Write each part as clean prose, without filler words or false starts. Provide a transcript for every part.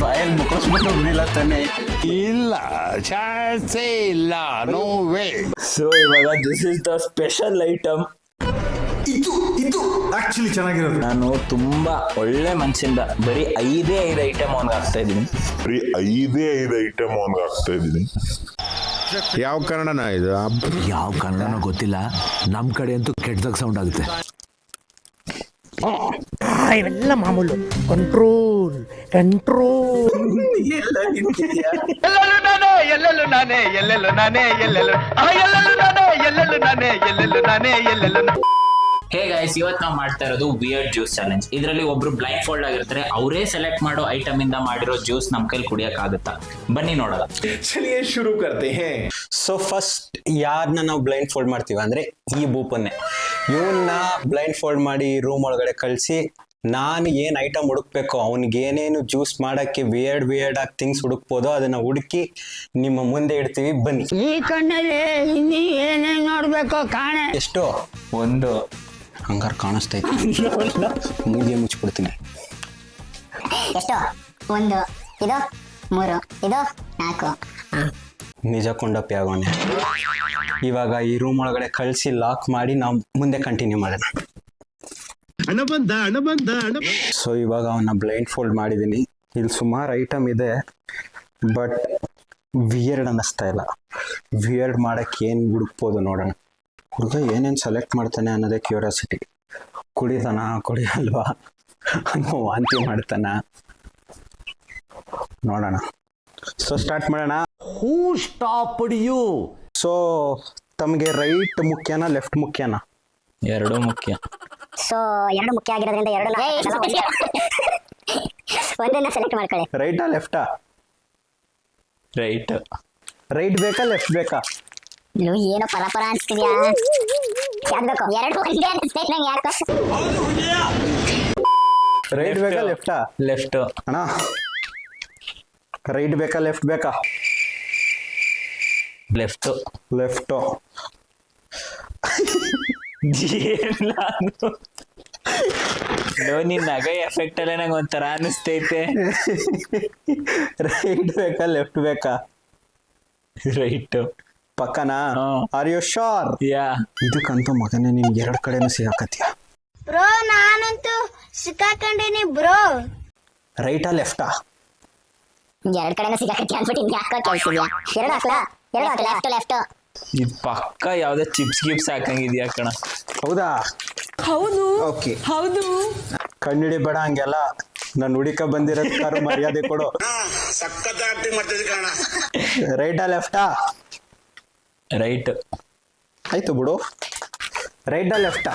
ಬಾಯಲ್ಲಿ ಮುಖಸ್ಬಿಟ್ಟು ಉಗ್ರಿಲ್ಲ ತಾನೆ? ಇಲ್ಲ, ಚಾನ್ಸೇ ಇಲ್ಲ, ನೋ ವೇ. ಸೊ ಇವಾಗ this is the special item. ಇದು ಆಕ್ಚುಲಿ ಚೆನ್ನಾಗಿರೋದು. ನಾನು ತುಂಬಾ ಒಳ್ಳೆ ಮನ್ಸಿಂದ ಬರೀ 5 ಐಟಮ್ ಅವ್ನಿಗೆ ಹಾಕ್ತಾ ಇದ್ದೀನಿ. ಬರೀ 5 ಐಟಮ್ ಅವ್ನಿಗೆ ಹಾಕ್ತಾ ಇದ್ದೀನಿ. ಯಾವ ಕನ್ನಡನ ಇದು? ಯಾವ ಕನ್ನಡನೋ ಗೊತ್ತಿಲ್ಲ, ನಮ್ ಕಡೆ ಅಂತೂ ಕೆಟ್ಟದಾಗ ಸೌಂಡ್ ಆಗುತ್ತೆ. ಇವೆಲ್ಲ ಮಾಮೂಲು. ಕಂಟ್ರೋಲ್ ಹೇ ಗೈಸ್, ಇವತ್ತು ನಾವು ಮಾಡ್ತಾ ಇರೋದು ವಿಯರ್ಡ್ ಜ್ಯೂಸ್ ಚಾಲೆಂಜ್. ಇದರಲ್ಲಿ ಒಬ್ರು ಬ್ಲೈಂಡ್ ಫೋಲ್ಡ್ ಆಗಿರ್ತಾರೆ, ಅವರೇ ಸೆಲೆಕ್ಟ್ ಮಾಡೋ ಐಟಮ್ ಇಂದ ಮಾಡಿರೋ ಜ್ಯೂಸ್ ನಮ್ ಕೈಲಿ ಕುಡಿಯಕ್ಕಾಗುತ್ತಾ? ಬನ್ನಿ ನೋಡೋಣ. ಚಲಿಯೇ ಶುರು करते हैं. ಸೊ ಫಸ್ಟ್ ಯಾರನ್ನ ನಾವು ಬ್ಲೈಂಡ್ ಫೋಲ್ಡ್ ಮಾಡ್ತೀವಿ ಅಂದ್ರೆ ಈ ಭೂಪನ್ನೇ. ಇವನ್ನ ಬ್ಲೈಂಡ್ ಫೋಲ್ಡ್ ಮಾಡಿ ರೂಮ್ ಒಳಗಡೆ ಕಳಿಸಿ ನಾನು ಏನ್ ಐಟಮ್ ಹುಡುಕ್ಬೇಕು, ಅವನಿಗೆ ಏನೇನು ಜ್ಯೂಸ್ ಮಾಡಕ್ಕೆ ವಿಯರ್ಡ್ ಆಗಿ ಥಿಂಗ್ಸ್ ಹುಡುಕ್ಬೋದೋ ಅದನ್ನ ಹುಡುಕಿ ನಿಮ್ಮ ಮುಂದೆ ಇಡ್ತೀವಿ. ಬನ್ನಿ. ಈ ಕಣ್ಣಲ್ಲಿ ಇನ್ನೀ ಏನೇನ್ ನೋಡ್ಬೇಕು ಕಾಣೆ. ಎಷ್ಟು? ಒಂದು ಹಂಗಾರೆ ಕಾಣಿಸ್ತೈತಿ. ಮೂಗಿಯ ಮುಚ್ಚಿಬಿಡ್ತೀನಿ. ಎಷ್ಟು? 1, ಇದು 3, ಇದು 4. ನಿಜ ಕೊಂಡಪ್ಪಿ ಆಗೋನೆ. ಇವಾಗ ಈ ರೂಮ್ ಒಳಗಡೆ ಕಳಿಸಿ ಲಾಕ್ ಮಾಡಿ ನಾವು ಮುಂದೆ ಕಂಟಿನ್ಯೂ ಮಾಡೋಣ. ಸೊ ಇವಾಗ ಅವನ್ನ ಬ್ಲೈಂಡ್ ಫೋಲ್ಡ್ ಮಾಡಿದ್ದೀನಿ. ಇಲ್ಲಿ ಸುಮಾರು ಐಟಮ್ ಇದೆ, ಬಟ್ ವಿಯರ್ಡ್ ಅನ್ನಿಸ್ತಾ ಇಲ್ಲ. ವಿಯರ್ಡ್ ಮಾಡಕ್ಕೆ ಏನು ಹುಡುಕ್ಬೋದು ನೋಡೋಣ. ಹುಡುಗ ಏನೇನು ಸೆಲೆಕ್ಟ್ ಮಾಡ್ತಾನೆ ಅನ್ನೋದೇ ಕ್ಯೂರಿಯಾಸಿಟಿ. ಕುಡಿತಾನ, ಕುಡಿಯಲ್ವಾ, ಅನ್ನೋ ವಾಂತಿ ಮಾಡ್ತಾನ, ನೋಡೋಣ. ಸೊ ಸ್ಟಾರ್ಟ್ ಮಾಡೋಣ. ಹೂ ಸ್ಟಾಪ್ಡ್ ಯು? ಸೊ ತಮಗೆ ರೈಟ್ ಮುಖ್ಯನಾ ಲೆಫ್ಟ್ ಮುಖ್ಯನಾ? ಎರಡು ಮುಖ್ಯ. ಸೊ 2 ಮುಖ್ಯ ಆಗಿರೋದ್ರಿಂದ 2 ಒಂದನ್ನ ಸೆಲೆಕ್ಟ್ ಮಾಡ್ಕೊಳ್ಳಿ. ರೈಟಾ ಲೆಫ್ಟಾ? ರೈಟ್. ರೈಟ್ ಬೇಕಾ ಲೆಫ್ಟ್ ಬೇಕಾ? ನೀವು ಏನೋ ಪರಪರ ಅನ್ಸ್ತಿದ್ಯಾ? ಯಾವ್ದು ಬೇಕು? 2 ಒಂದೇ ಅನ್ಸ್ತೈತೆ ನಂಗೆ. ಯಾಕೋ ರೈಟ್ ಬೇಕಾ ಲೆಫ್ಟಾ? ಲೆಫ್ಟ್. ಅಣ್ಣ ರೈಟ್ ಬೇಕಾ ಲೆಫ್ಟ್ ಬೇಕಾ? ಲೆಫ್ಟ್. ಲೆಫ್ಟು. ನಿನ್ ನಗೈ ಎಫೆಕ್ಟ್ ಅಲ್ಲೇ ನಂಗೆ ಒಂಥರ ಅನಿಸ್ತೈತೆ. ರೈಟ್ ಬೇಕಾ ಲೆಫ್ಟ್ ಬೇಕಾ? ರೈಟ್. ಪಕ್ಕನಾ? Are you sure? ಯಾ. ಇದಕ್ಕಂತೂ ಮಗನೇ ನಿನ್ಗೆ 2 ಕಡೆನೂ ಸಿಗಾಕತ್ತೀಯ. ಬ್ರೋ ನಾನಂತೂ ಸಿಕ್ಕಾಕೊಂಡಿನಿ ಬ್ರೋ. ರೈಟಾ ಲೆಫ್ಟಾ? 2 ಕಡೆನೂ ಸಿಕ್ಕಾಕತ್ತಿ ಅನ್ಬಿಟ್ಟು ಹಿಂಗೆ ಯಾಕೋ ಕೇಳ್ತಿದ್ಯಾ? 2 ಹಾಕ್ಲಾ? 2 ಹಾಕ್ಲಾ? ಲೆಫ್ಟ್. ಇದು ಪಕ್ಕ ಯಾವ್ದೋ ಚಿಪ್ಸ್ ಗಿಪ್ಸ್ ಹಾಕಂಗಿದ್ಯಾ ಕಣ? ಹೌದಾ? ಹೌದು ಓಕೆ. ಹೌದು. ಕಣ್ಣಿಡಿ ಬೇಡ ಹಂಗೆಲ್ಲ. ನಾನು ಹುಡುಕ ಬಂದಿರೋದಕ್ಕಾರು ಮರ್ಯಾದೆ ಕೊಡು. ರೈಟಾ ಲೆಫ್ಟಾ? ರೈಟ್. ಆಯ್ತು ಬಿಡು. ರೈಟಾ ಲೆಫ್ಟಾ?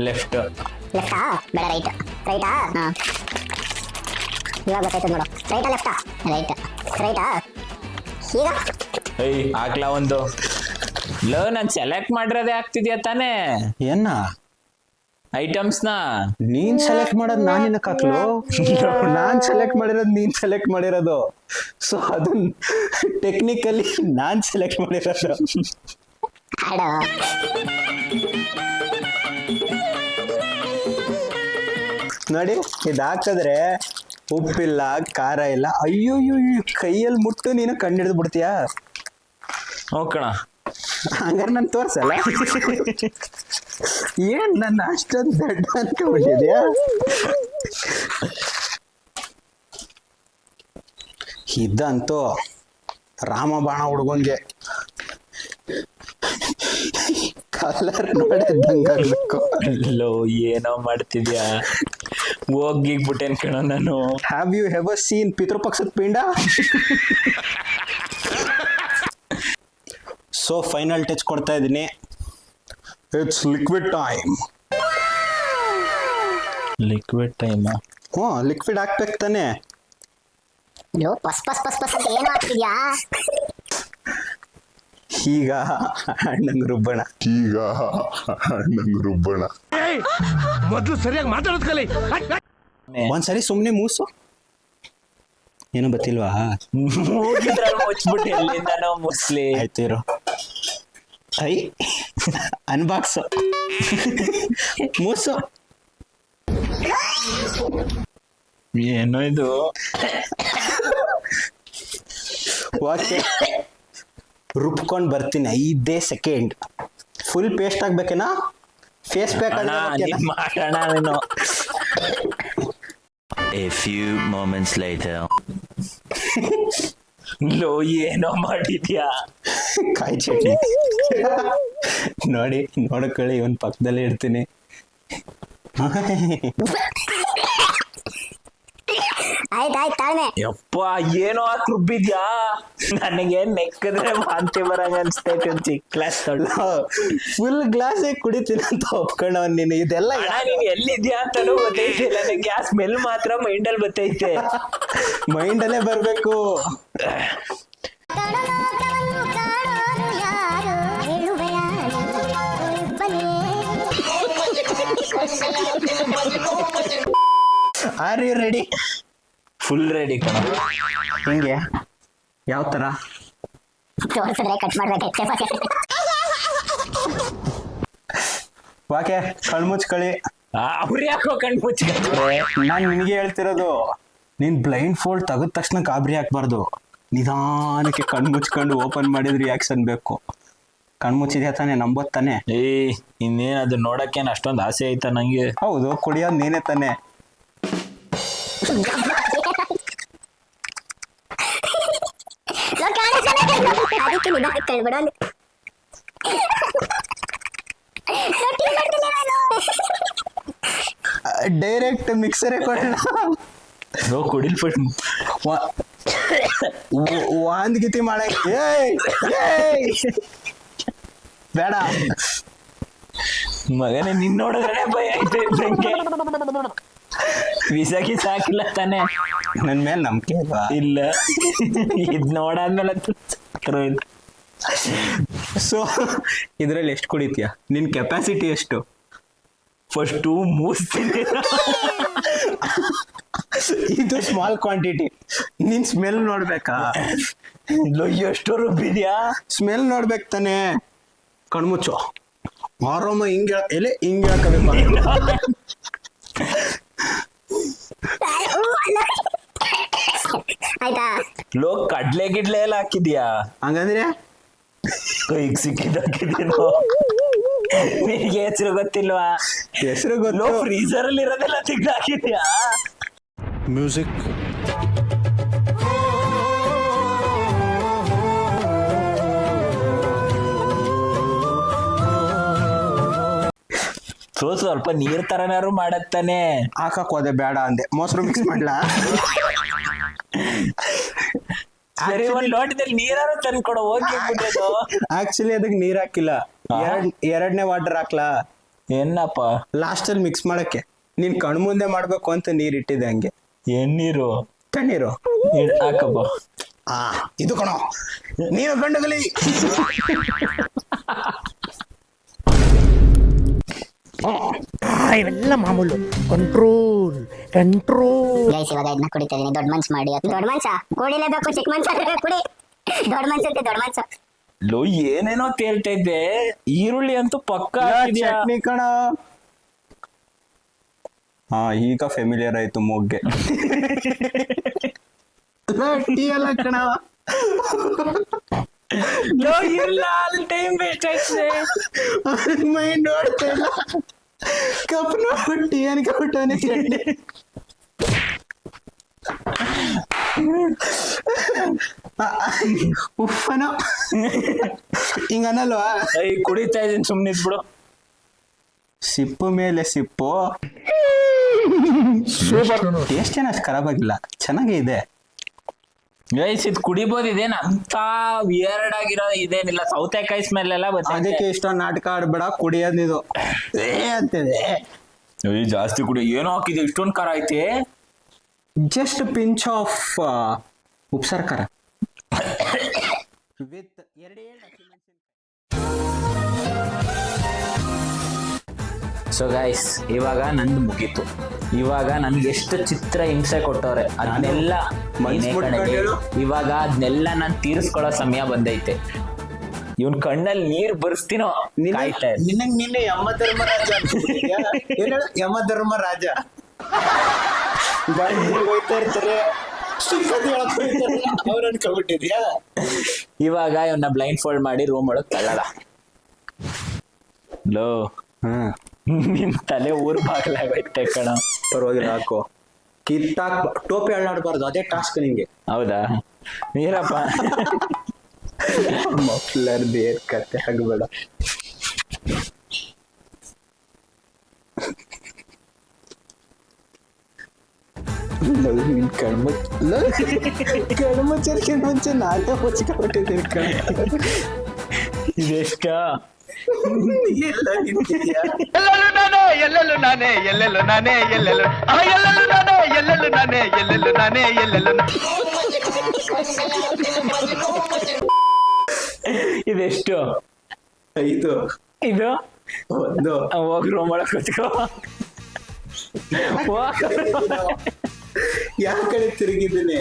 ಲೆಫ್ಟ್. ಲೆಫ್ಟಾ? ಬೇಡ ರೈಟ್. ರೈಟಾ? ಇವಾಗ ಗೊತ್ತಾಯ್ತು ನೋಡು. ರೈಟಾ ಲೆಫ್ಟಾ? ರೈಟ್. ರೈಟಾ? ಈಗ ಹಾಕ್ಲಾ ಒಂದು? ಲೋ, ನಾನು ಸೆಲೆಕ್ಟ್ ಮಾಡಿರೋದೇ ಆಗ್ತಿದ್ಯಾ ತಾನೇ ಏನ ಐಟಮ್ಸ್ನ? ನೀನ್ ಸೆಲೆಕ್ಟ್ ಮಾಡೋದು ನಾನು ಏನಕ್ಕೆ ಹಾಕ್ಲು? ನಾನ್ ಸೆಲೆಕ್ಟ್ ಮಾಡಿರೋದು ನೀನ್ ಸೆಲೆಕ್ಟ್ ಮಾಡಿರೋದು. ಸೊ ಅದು ಟೆಕ್ನಿಕಲಿ ನಾನ್ ಸೆಲೆಕ್ಟ್ ಮಾಡಿರೋದು. ಆಡೋ. ನೋಡಿ, ಇದು ಹಾಕಿದ್ರೆ ಉಪ್ಪಿಲ್ಲ, ಖಾರ ಇಲ್ಲ. ಅಯ್ಯೋ ಕೈಯಲ್ಲಿ ಮುಟ್ಟು ನೀನು ಕಂಡಿಡ್ದು ಬಿಡ್ತೀಯಾ? ಹೋಗೋಣ. ಹಂಗಾರೆ ನಾನು ತೋರ್ಸಲ್ಲ. ಏನ್ ನನ್ನ ಅಷ್ಟೊಂದು ದೊಡ್ಡ ಅನ್ಕೊಂಡಿದ್ಯಾ? ಇದಂತೂ ರಾಮಬಾಣ ಹುಡುಗಂಗೆ ಕಲರ್ ನೋಡಿದ್ದಂಗಾಗ್ಬೇಕು. ಲೋ, ಏನೋ ಮಾಡ್ತಿದ್ಯಾ? ಹೋಗಿಗ್ಬಿಟ್ಟೇನ್ ಕಣ ನಾನು. ಹ್ಯಾವ್ ಯು ಎವರ್ ಸೀನ್ ಪಿತೃಪಕ್ಷದ ಪಿಂಡ? ಸೊ ಫೈನಲ್ ಟಚ್ ಕೊಡ್ತಾ ಇದ್ದೀನಿ. It's liquid time. Liquid time? Liquid ಹಾಕ್ಬೇಕು ತಾನೆ. ಲೋ ಪಸ್ ಪಸ್ ಪಸ್ ಪಸ್ ಅಂತ ಏನು ಆಗ್ತಿದ್ಯಾ? ಈಗ ಹಣ್ಣಂಗ್ ರುಬ್ಬಣ. ಮೊದಲು ಸರಿಯಾಗಿ ಮಾತಾಡೋದ್ ಕಲಿ. ಒಂದ್ಸರಿ ಸುಮ್ನೆ ಮೂಸು. ಏನೋ ಗೊತ್ತಿಲ್ವಾ? ಮುಚ್ಬಿಟ್ಟು ಎಲ್ಲಿಂದನೋ ಮುಸ್ಲಿ. ಆಯ್ತು ಇರೋ. I unbox. ಮೂಸು. ಏನೋ ಇದು ಓಕೆ, ರುಬ್ಕೊಂಡ್ ಬರ್ತೀನಿ 5 ಸೆಕೆಂಡ್. ಫುಲ್ ಪೇಸ್ಟ್ ಆಗ್ಬೇಕೇನಾ? ಫೇಸ್ ಪ್ಯಾಕ್ ಮಾಡೋಣ ನೀನು. A few moments later. ಲೋ ಏನೋ ಮಾಡಿದ್ಯಾ? ಕಾಯಿ ಚಟ್ನಿ ನೋಡ್ಕೊಳ್ಳಿ, ಇವನ್ ಪಕ್ಕದಲ್ಲೇ ಇಡ್ತೀನಿ. ಆಯ್ತಾಯ್ತು ತಾಳ್ಮೆ. ಯಪ್ಪ ಏನೋ ಹಾಕಿ ರುಬ್ಬಿದ್ಯಾ? ನನಗೆ ನೆಕ್ಕದ್ರೆ ವಾಂತಿ ಬರಂಗ ಅನ್ಸ್ತೈತಿ. ಒಂದ್ ಚಿಕ್ಕ ಗ್ಲಾಸ್ ಫುಲ್ ಗ್ಲಾಸ್ ಕುಡಿತೀನಿ ಅಂತ ಒಪ್ಕೊಂಡವನ್ ನೀನು. ಇದೆಲ್ಲ ನೀನ್ ಎಲ್ಲಿದ್ಯಾ ಅಂತಾನು ಗೊತ್ತೈತಿಲ್ಲ ನನಗೆ. ಆ ಸ್ಮೆಲ್ ಮಾತ್ರ ಮೈಂಡಲ್ಲಿ ಬರ್ತೈತೆ. ಮೈಂಡಲ್ಲೇ ಬರ್ಬೇಕು. Are you ready? Full ready ಕಣ. ಹಿಂಗೆ ಯಾವ ತರ? ತೋರಿಸಿದ್ರೆ ಕಟ್ ಮಾಡ್ಬೇಕೈತೆ. ವಾಕೆ ಕಣ್ಮುಚ್ಕೊಳ್ಳಿ. ಅವ್ರು ಯಾಕೋ ಕಣ್ ಮುಚ್ಕೊಂಡ್ರೆ? ನಾನು ನಿನಗೆ ಹೇಳ್ತಿರೋದು, ನೀನ್ ಬ್ಲೈಂಡ್ ಫೋಲ್ಡ್ ತೆಗೆದ ತಕ್ಷಣ ಗಾಬರಿ ಹಾಕ್ಬಾರ್ದು. ನಿಧಾನಕ್ಕೆ ಕಣ್ಮುಚ್ಕೊಂಡು ಓಪನ್ ಮಾಡಿದ ರಿಯಾಕ್ಷನ್ ಬೇಕು. ಕಣ್ಮುಚ್ಚಿದ್ಯಾ ತಾನೆ? ನಂಬೋದ್ ತಾನೆ? ಇನ್ನೇನ್ ಅದು ನೋಡಕ್ಕೇನ್ ಅಷ್ಟೊಂದು ಆಸೆ ಐತಾ ನಂಗೆ? ಹೌದು, ಕುಡಿಯೋದು ನೀನೇ ತಾನೆ. ಅದಕ್ಕೆ ನಿಧಾನಕ್ಕೆ ಕೇಳ್ಬಿಡು. ಡೈರೆಕ್ಟ್ ಮಿಕ್ಸರೇ ಕೊಡೋಣ. ಕುಡಿಲ್ ಫಸ್ಟ್ ವಾಂದ್ಗಿತಿ ಮಾಡಕ್ಕೆ ಬೇಡ ಮಗನೇ. ನಿನ್ ನೋಡಿದ್ರೆ ಭಯ ಐತೆ ನಂಗೆ. ವಿಸಾಕಿ ಸಾಕಿಲ್ಲ ತಾನೆ? ನನ್ ಮೇಲೆ ನಂಬಿಕೆ ಅಲ್ವಾ? ಇಲ್ಲ, ಇದ್ ನೋಡಾದ್ಮೇಲೆ ಸೊ ಇದ್ರಲ್ಲಿ ಎಷ್ಟು ಕುಡಿತೀಯ? ನಿನ್ ಕೆಪಾಸಿಟಿ ಎಷ್ಟು? ಫಸ್ಟು ಮೂಸ್ತೀನಿ. ಇದು ಸ್ಮಾಲ್ ಕ್ವಾಂಟಿಟಿ. ನೀನ್ ಸ್ಮೆಲ್ ನೋಡ್ಬೇಕಾ? ಎಷ್ಟು ರುಬ್ಬಿದ್ಯಾ? ಸ್ಮೆಲ್ ನೋಡ್ಬೇಕು ತಾನೆ. ಕಣ್ಮುಚ್ಚು. ಆರಾಮ ಹಿಂಗೆ ಹಿಂಗೆ ಹೇಳ್ಕೋಬೇಕು. ಆಯ್ತಾ? ಲೋ ಕಡ್ಲೆ ಗಿಡ್ಲೆ ಎಲ್ಲ ಹಾಕಿದ್ಯಾ? ಹಂಗಂದ್ರೆ ಕೈಗೆ ಸಿಕ್ಕಿದ್ ಹಾಕಿದ್ದೀನೋ? ನಿನಗೆ ಹೆಸರು ಗೊತ್ತಿಲ್ವಾ? ಹೆಸರು ಲೋ ಗೊತ್ತು. ಫ್ರೀಸರ್ ಅಲ್ಲಿ ಇರೋದೆಲ್ಲ ತೆಗ್ದು ಹಾಕಿದ್ಯಾ? ಮ್ಯೂಸಿಕ್ ಸ್ವಲ್ಪ ನೀರ್ ತರನಾರು ಮಾಡತ್ತಾನೆ. ಹಾಕಕ್ ಹೋದೆ, ಬೇಡ ಅಂದೆ. ಮೊಸರು ಮಿಕ್ಸ್ ಮಾಡ್ಲಾ? ಸರಿ, ಒಂದ್ ಲೋಟದಲ್ಲಿ ನೀರಾರು ತಂದ್ಕೊಡು. ಹೋಗಿ ಆಕ್ಚುಲಿ ಅದಕ್ಕೆ ನೀರ್ ಹಾಕಿಲ್ಲ. ಎರಡನೇ ವಾಟರ್ ಹಾಕ್ಲಾ? ಏನಪ್ಪ ಲಾಸ್ಟ್ ಅಲ್ಲಿ ಮಿಕ್ಸ್ ಮಾಡಕ್ಕೆ. ನೀನ್ ಕಣ್ ಮುಂದೆ ಮಾಡ್ಬೇಕು ಅಂತ ನೀರ್ ಇಟ್ಟಿದ್ದೆ ಹಂಗೆ. ಎಣ್ಣೀರು ತಣ್ಣೀರು ಹಾಕಪ್ಪ. ಇದು ಕಣೋ, ನೀನು ಗಂಡಗಲಿ. ಇವೆಲ್ಲ ಮಾಮೂಲು. Control control. ಗೈಸ್, ಇವಾಗ ಇದನ್ನ ಕುಡಿತಾ ಇದೀನಿ. ದೊಡ್ಡ ಮನ್ಸ್ ಮಾಡಿ. ದೊಡ್ಡ ಮನ್ಸ ಕುಡಿಲೇಬೇಕು. ಚಿಕ್ಕ ಮನ್ಸ ಕುಡಿ. ದೊಡ್ಡ ಮನ್ಸ ಅಂತ ದೊಡ್ಡ ಮನ್ಸ. ಲೋ ಏನೇನೋ ತೇಳ್ತಾ ಇದ್ದೆ. ಈರುಳ್ಳಿ ಅಂತೂ ಪಕ್ಕ ಹಾಕಿದ್ಯಾ? ಚಟ್ನಿ ಕಣ. ಈಗ ಫೆಮಿಲಿಯರ್ ಆಯ್ತು ಮೂಗ್ಗೆ. ಟೀ ಅಲ್ಲ ಕಣ. ಲೋ ಇಲ್ಲ, ಅಲ್ಲಿ ಟೈಮ್ ವೇಸ್ಟ್ ಆಯ್ತದೆ. ಮೈಂಡ್ ನೋಡ್ತಾ ಇಲ್ಲ. ಕಪ್ ನೋಡಿ ಟೀ ಅನ್ಕೊಬಿಟ್ಟವನೆ. ಚಟ್ನಿ ಉಫ್ಫನ ಹಿಂಗ ಅನ್ನಲ್ವಾ? ಕುಡಿತಾ ಇದೀನಿ, ಸುಮ್ನೆ ಇದ್ಬಿಡು. ಸಿಪ್ಪು ಮೇಲೆ ಸಿಪ್ಪು. ಟೇಸ್ಟ್ ಏನು ಅಷ್ಟು ಖರಾಬ್ ಆಗಿಲ್ಲ, ಚೆನ್ನಾಗೇ ಇದೆ. ಗೈಸ್, ಇದು ಕುಡಿಬೋದು. ಇದೇನ್ ಅಂತ ವಿಯರ್ಡ್ ಆಗಿರೋ ಇದೇನಿಲ್ಲ. ಸೌತೆಕಾಯಿ ಸ್ಮೆಲ್ ಎಲ್ಲ ಅದಕ್ಕೆ ಇಷ್ಟೊಂದು ನಾಟಕ ಆಡ್ಬೇಡ. ಕುಡಿಯೋದಿದು ಅಂತಿದೆ. ಜಾಸ್ತಿ ಕುಡಿ. ಏನೋ ಹಾಕಿದೆ, ಇಷ್ಟೊಂದು ಖಾರ ಐತೆ. ಜಸ್ಟ್ ಪಿಂಚ್ ಆಫ್ ಉಪ್ಸಾರು ಖಾರ ವಿತ್ ಸೊ ಗೈಸ್, ಇವಾಗ ನಂದು ಮುಗೀತು. ಇವಾಗ ನನ್ಗೆ ಎಷ್ಟು ಚಿತ್ರ ಹಿಂಸೆ ಕೊಟ್ಟವ್ರೆ ಅದನ್ನೆಲ್ಲ ಇವಾಗ ಅದನ್ನೆಲ್ಲ ನಾನು ತೀರಿಸ್ಕೊಳ್ಳೋ ಸಮಯ ಬಂದೈತೆ. ಇವನ್ ಕಣ್ಣಲ್ಲಿ ನೀರ್ ಬರ್ಸ್ತೀನೋ. ನಿನ್ನೆ ಯಮ ಧರ್ಮರಾಜ. ಯಮ ಧರ್ಮರಾಜ ಹೋಗ್ತಾ ಇರ್ತಾರೆ ಅವ್ರು ಅನ್ಕೊಂಡ್ಬಿಟ್ಟಿದ್ಯಾ? ಇವಾಗ ಇವನ್ನ ಬ್ಲೈಂಡ್ ಫೋಲ್ಡ್ ಮಾಡಿ ರೂಮ್ ಒಳಗ್ ತಳ್ಳಲ್ಲ. ಲೋ ನಿನ್ ತಲೆ ಊರ್ ಬಾಗ್ಲಾಗೋಯ್ತೆ ಕಣ. ಪರವಾಗಿಲ್ಲ ಹಾಕೋ. ಟೋಪಿ ಅಳ್ಳಾಡ್ಬಾರ್ದು, ಅದೇ ಟಾಸ್ಕ್ ನಿಂಗೆ. ಹೌದಾ ನೀರಪ್ಪ. ಮಫ್ಲರ್ ಬೇರ್ ಕತೆ ಆಗ್ಬೇಡ. ಕಣ್ಮುಚ್ಚರ್ಗೆ ಮುಂಚೆ ನಾನೇ ಮುಚ್ಚಿಕೊಂಡಿದ್ದೀನಿ ಕಣ. ಇದೆಷ್ಟ ಎಲ್ಲ ನಿಂತಿದ್ಯಾ? ಎಲ್ಲೆಲ್ಲೂ ನಾನೇ ಎಲ್ಲೆಲ್ಲೂ ನಾನೇ ಎಲ್ಲೆಲ್ಲೂ ಎಲ್ಲೆಲ್ಲೂ ನಾನೇ ಎಲ್ಲೆಲ್ಲೂ ನಾನೇ ಎಲ್ಲೆಲ್ಲೂ ನಾನೇ ಎಲ್ಲೆಲ್ಲೂ ಇದೆಷ್ಟು? 5 ಇದು 1 ಹೋಗಿ ರೂಮ್ ಒಳಗ್ ಕೂತ್ಕೋ. ಯಾವ ಕಡೆ ತಿರುಗಿದ್ದೀನಿ?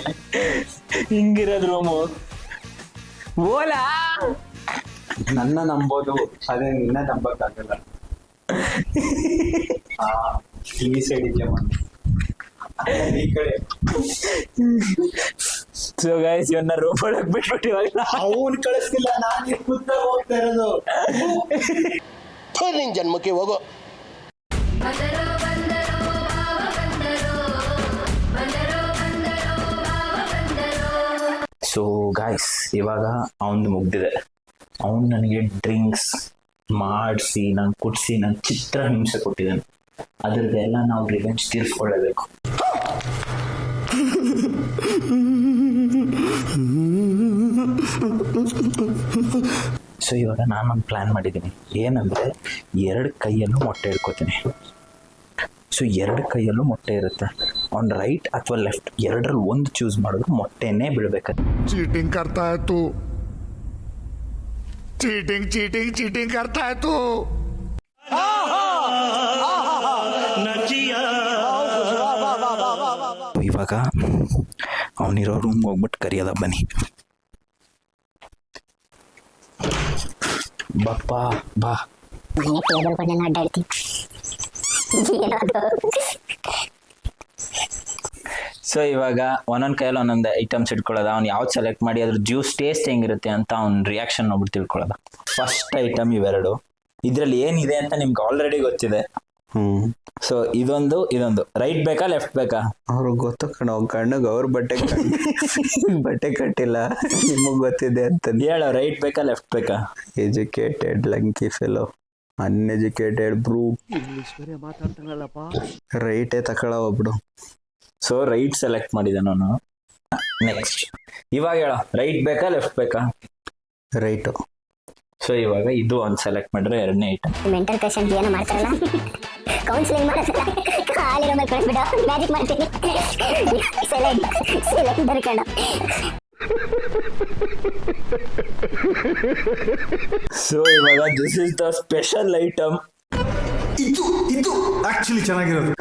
ಹಿಂಗಿರೋದ್ ರೂಮು. ಓಲಾ ನನ್ನ ನಂಬೋದು, ಅದೇ ನಿನ್ನ ನಂಬಕ್ಕಾಗಲ್ಲ. ಈ ಸೈಡ್ ಇದೆಯಮ್ಮ, ಈ ಕಡೆ. ಸೊ ಗೈಸ್ ಇವನ್ನ ರೂಮ್ ಒಳಗ್ ಬಿಟ್ಬಿಟ್ಟು ಇವಾಗ ಅವನ್ ಕಳಿಸ್ತಿಲ್ಲ, ನಾನು ಕೂತ ಹೋಗ್ತಾ ಇರೋದು. ನಿನ್ ಜನ್ಮಕ್ಕೆ ಹೋಗೋ. ಸೊ ಗಾಯ್ಸ್ ಇವಾಗ ಅವನ್ದು ಮುಗ್ದಿದೆ. ಅವನು ನನಗೆ ಡ್ರಿಂಕ್ಸ್ ಮಾಡಿಸಿ ನಾನು ಕುಡಿಸಿ ನನ್ನ ಚಿತ್ರ ಹಿಂಸೆ ಕೊಟ್ಟಿದ್ದಾನೆ. ಅದ್ರದ್ದೆಲ್ಲ ನಾವು ರಿವೆಂಜ್ ತೀರಿಸ್ಕೊಳ್ಳೇಬೇಕು. ಸೊ ಇವಾಗ ನಾನೊಂದು ಪ್ಲ್ಯಾನ್ ಮಾಡಿದ್ದೀನಿ. ಏನಂದರೆ 2 ಕೈಯಲ್ಲೂ ಮೊಟ್ಟೆ ಹಿಡ್ಕೋತೀನಿ. ಸೊ 2 ಕೈಯಲ್ಲೂ ಮೊಟ್ಟೆ ಇರುತ್ತೆ. ಆನ್ ರೈಟ್ ಅಥವಾ ಲೆಫ್ಟ್ ಎರಡರಲ್ಲಿ ಒಂದು ಚೂಸ್ ಮಾಡಿದ್ರು ಮೊಟ್ಟೆನೇ ಬೀಳ್ಬೇಕು. चीटिंग करता है तू, चीटिंग चीटिंग चीटिंग करता है तू. ಇವಾಗ ಅವನಿರೋ ರೂಮ್ಗೆ ಹೋಗ್ಬಿಟ್ಟು ಕರಿಯೋದ ಬನ್ನಿ. ಬಪ್ಪ ಬಾ. ಮನೆ ಟೇಬಲ್ಗಳನ್ನೆಲ್ಲ ಅಡ್ಡಾಡ್ತೀನಿ. ಸೊ ಇವಾಗ ಒಂದೊಂದು ಕೈಯಲ್ಲಿ ಒಂದೊಂದು ಐಟಮ್ಸ್ ಇಟ್ಕೊಳ್ಳೋದ. ಅವ್ನು ಯಾವ್ದು ಸೆಲೆಕ್ಟ್ ಮಾಡಿ ಅದ್ರ ಜ್ಯೂಸ್ ಟೇಸ್ಟ್ ಹೆಂಗಿರುತ್ತೆ ಅಂತ ಅವ್ನ ರಿಯಾಕ್ಷನ್ ನೋಡ್ಬಿಟ್ಟು ತಿಳ್ಕೊಳ್ಳೋದ. ಫಸ್ಟ್ ಐಟಮ್ ಇವೆರಡು. ಇದರಲ್ಲಿ ಏನಿದೆ ಅಂತ ನಿಮ್ಗೆ ಆಲ್ರೆಡಿ ಗೊತ್ತಿದೆ. ಸೊ ಇದೊಂದು ರೈಟ್ ಬೇಕಾ ಲೆಫ್ಟ್ ಬೇಕಾ? ಅವ್ರಿಗೆ ಗೊತ್ತು ಕಣ, ಕಣ್ಣಿಗೆ ಅವ್ರ ಬಟ್ಟೆ ಕಟ್ಟಿಲ್ಲ, ನಿಮಗ್ ಗೊತ್ತಿದೆ ಅಂತ. ಹೇಳ ರೈಟ್ ಬೇಕಾ ಲೆಫ್ಟ್ ಬೇಕಾ? ಎಜುಕೇಟೆಡ್ ಲಂಕಿ ಫೆಲೋ, ಅನ್ಎಜುಕೇಟೆಡ್ ಬ್ರೂ. ರೈಟೇ ತಕೊಳ ಒಬ್ಡು. ಸೊ ರೈಟ್ ಸೆಲೆಕ್ಟ್ ಮಾಡಿದೆ ನಾನು. ನೆಕ್ಸ್ಟ್ ಇವಾಗ ಹೇಳ ರೈಟ್ ಬೇಕಾ ಲೆಫ್ಟ್ ಬೇಕಾ? ರೈಟು. ಸೊ ಇವಾಗ ಇದು ಒಂದು ಸೆಲೆಕ್ಟ್ ಮಾಡಿದ್ರೆ 2ನೇ ಐಟಮ್. ಮೆಂಟಲ್ ಪೇಷಂಟ್ ಏನೋ ಮಾಡ್ತಾರಲ್ಲ, ಕೌನ್ಸಿಲಿಂಗ್ ಮಾಡೋದಲ್ಲ, ಕಾಲಿರೋ ಮೇಲೆ ಕಳಿಸ್ಬಿಡ ಮ್ಯಾಜಿಕ್ ಮಾಡ್ತೀನಿ. ಸೆಲೆಕ್ಟ್ ಬರ್ಕಣ. ಸೊ ಇವಾಗ this is the special item. ಇದು ಆಕ್ಚುಲಿ ಚೆನ್ನಾಗಿರೋದು.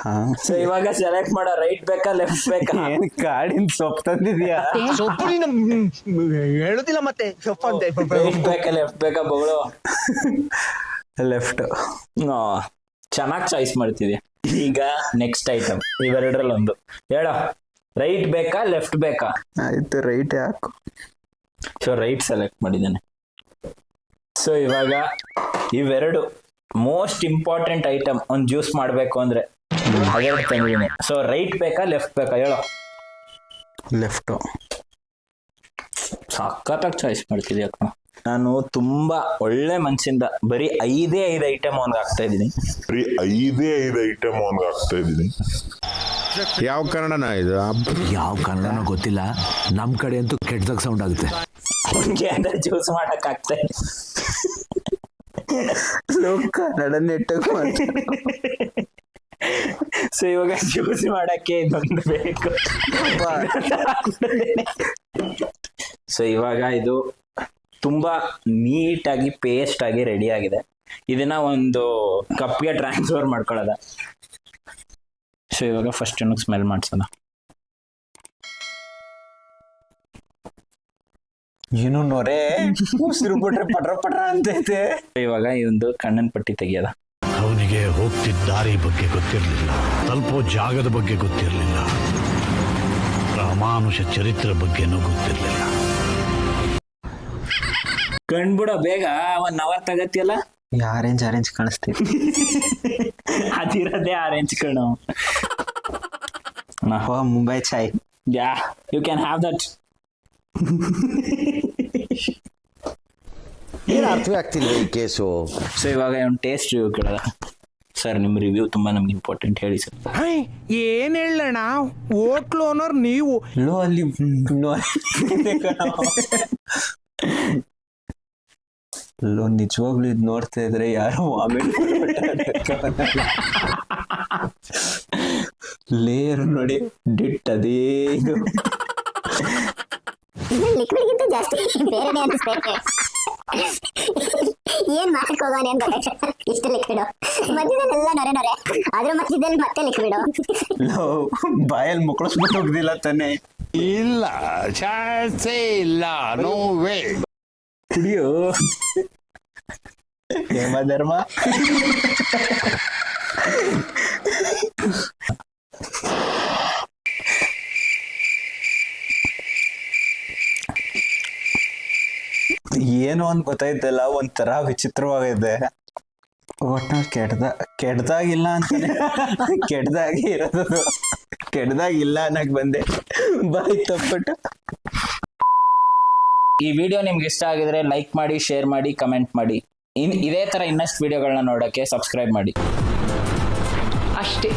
ಸೊ ಇವಾಗ ಸೆಲೆಕ್ಟ್ ಮಾಡೋ ರೈಟ್ ಬೇಕಾ ಲೆಫ್ಟ್ ಬೇಕಾ? ಏನ್ ಕಾಡಿನ ಸೊಪ್ಪು ತಂದಿದ್ಯಾ? ಸೊಪ್ಪು ನೀನು ಹೇಳುದಿಲ್ಲ ಮತ್ತೆ ಸೊಪ್ಪು ಅಂತ. ರೈಟ್ ಬೇಕಾ ಲೆಫ್ಟ್ ಬೇಕಾ ಬಗಳು? ಲೆಫ್ಟ್. ಚೆನ್ನಾಗಿ ಚಾಯ್ಸ್ ಮಾಡ್ತಿದ್ಯಾ. ಈಗ ನೆಕ್ಸ್ಟ್ ಐಟಮ್ ಇವೆರಡರಲ್ಲಿ ಒಂದು ಹೇಳ. ರೈಟ್ ಬೇಕಾ ಲೆಫ್ಟ್ ಬೇಕಾ? ಆಯ್ತು, ರೈಟೇ ಹಾಕು. ಸೊ ರೈಟ್ ಸೆಲೆಕ್ಟ್ ಮಾಡಿದ್ದೇನೆ. ಸೊ ಇವಾಗ ಇವೆರಡು ಮೋಸ್ಟ್ ಇಂಪಾರ್ಟೆಂಟ್ ಐಟಮ್ ಒಂದು ಜ್ಯೂಸ್ ಮಾಡಬೇಕು ಅಂದ್ರೆ ಅದೆರಡು ತಂದಿದ್ದೀನಿ. ಸೊ ರೈಟ್ ಬೇಕಾ ಲೆಫ್ಟ್ ಬೇಕಾ ಹೇಳೋ? ಲೆಫ್ಟು. ಸಖತ್ತಾಗಿ ಚಾಯ್ಸ್ ಮಾಡ್ತಿದ್ಯಾ ಕಣ. ನಾನು ತುಂಬಾ ಒಳ್ಳೆ ಮನ್ಸಿಂದ ಬರೀ 5 ಐಟಮ್ ಅವನ್ಗೆ ಹಾಕ್ತಾ ಇದ್ದೀನಿ. ಬರೀ 5 ಐಟಮ್ ಅವನ್ಗೆ ಹಾಕ್ತಾ ಇದ್ದೀನಿ. ಯಾವ ಕನ್ನಡನ ಇದು? ಯಾವ ಕನ್ನಡನೋ ಗೊತ್ತಿಲ್ಲ, ನಮ್ ಕಡೆ ಅಂತೂ ಕೆಟ್ಟದಾಗ ಸೌಂಡ್ ಆಗುತ್ತೆ. ಅವನ್ಗೆ ಅಂದ್ರೆ ಜ್ಯೂಸ್ ಮಾಡಕ್ ಆಗ್ತಾ ಇದೆ. ಕನ್ನಡ ನೆಟ್ಟಗೆ ಮಾಡ್ತಾರೆ. ಸೊ ಇವಾಗ ಜ್ಯೂಸ್ ಮಾಡಕ್ಕೆ ಇದೊಂದು ಬೇಕು. ಸೊ ಇವಾಗ ಇದು ತುಂಬಾ ನೀಟಾಗಿ ಪೇಸ್ಟ್ ಆಗಿ ರೆಡಿ ಆಗಿದೆ. ಇದನ್ನ ಒಂದು ಕಪ್ಗೆ ಟ್ರಾನ್ಸ್ಫರ್ ಮಾಡ್ಕೊಳ್ಳೋದ. ಸೊ ಇವಾಗ ಫಸ್ಟ್ ಏನಕ್ಕೆ ಸ್ಮೆಲ್ ಮಾಡ್ಸೋಣ. ಏನು ನೊರೆ ಉಸಿರು ಬಿಟ್ರೆ ಪಟ್ರ ಪಟ್ರ ಅಂತೈತೆ. ಇವಾಗ ಈ ಒಂದು ಕಣ್ಣನ್ ಪಟ್ಟಿ ತೆಗಿಯೋದ. ಅವನಿಗೆ ಹೋಗ್ತಿದ್ದ ದಾರಿ ಬಗ್ಗೆ ಗೊತ್ತಿರಲಿಲ್ಲ, ತಲುಪೋ ಜಾಗದ ಬಗ್ಗೆ ಗೊತ್ತಿರಲಿಲ್ಲ. ಅಮಾನುಷ ಚರಿತ್ರೆ ಬಗ್ಗೆನೂ ಗೊತ್ತಿರಲಿಲ್ಲ. ಕಂಡ್ಬಿಡ ಬೇಗ 1 hour ತಗತ್ತಿಯಲ್ಲ. ಆರೆಂಜ್ ಕಾಣಿಸ್ತೀವಿ. ಅದಿರೋದೇ ಆರೆಂಜ್ ಕಣು. ಮುಂಬೈ ಚಾಯ್. Yeah you can have that. ಏನು ಅರ್ಥವೇ ಆಗ್ತಿಲ್ಲ ಈ ಕೇಸು. ಸೊ ಇವಾಗ ಒಂದು ಟೇಸ್ಟ್ ರಿವ್ಯೂ ಕೇಳೋದ. ಸರ್ ನಿಮ್ಮ ರಿವ್ಯೂ ತುಂಬಾ ನಮ್ಗೆ ಇಂಪಾರ್ಟೆಂಟ್, ಹೇಳಿ ಸರ್. ಏನ್ ಹೇಳೋಣ, ಹೋಟ್ಲು ಓನರ್ ನೀವು. ಲೋ ಅಲ್ಲಿ ಲೋ ನಿಜವಾಗ್ಲೂ ಇದು ನೋಡ್ತಾ ಇದ್ರೆ ಯಾರೋ ಲೇಯರ್ ನೋಡಿ ಡಿಟ್ ಅದೇ ಇದು ಲಿಕ್ವಿಡ್ ಗಿಂತ ಜಾಸ್ತಿ ಬೇರೆನೇ ಅನಿಸ್ತೈತೆ. ಏನ್ ಮಾಡಕ್ ಹೋಗೋಣ ಅಂತ ಇಷ್ಟು ಲಿಕ್ವಿಡ್ ಮಧ್ಯದಲ್ಲೆಲ್ಲ ನೊರೆ ಅದ್ರ ಮಧ್ಯದಲ್ಲಿ ಮತ್ತೆ ಲಿಕ್ವಿಡ್. ಲೋ ಬಾಯಲ್ಲಿ ಮುಕ್ಕಳಿಸ್ಬಿಟ್ಟು ಹೋಗ್ದಿಲ್ಲ ತಾನೆ. ಇಲ್ಲ, ಚಾನ್ಸೇ ಇಲ್ಲ, ನೋ ವೇ. ಕುಡಿಯೋ ಧರ್ಮ. ಏನು ಅಂತ ಗೊತ್ತಾಯ್ತಲ್ಲ, ಒಂಥರ ವಿಚಿತ್ರವಾಗಿದೆ. ಒಟ್ನಲ್ಲಿ ಕೆಡ್ದಾಗಿಲ್ಲ ಅಂತಾನೆ, ಕೆಡ್ದಾಗಿ ಇರೋದು, ಕೆಡ್ದಾಗಿಲ್ಲ ಅನ್ನಕ್ ಬಂದೆ ಬಾಯ್ ತಪ್ಪಿಟ್ಟು. ಈ ವಿಡಿಯೋ ನಿಮ್ಗೆ ಇಷ್ಟ ಆಗಿದ್ರೆ ಲೈಕ್ ಮಾಡಿ, ಶೇರ್ ಮಾಡಿ, ಕಮೆಂಟ್ ಮಾಡಿ. ಇದೇ ತರ ಇನ್ನಷ್ಟು ವಿಡಿಯೋಗಳನ್ನ ನೋಡಕ್ಕೆ ಸಬ್ಸ್ಕ್ರೈಬ್ ಮಾಡಿ. ಅಷ್ಟೇ.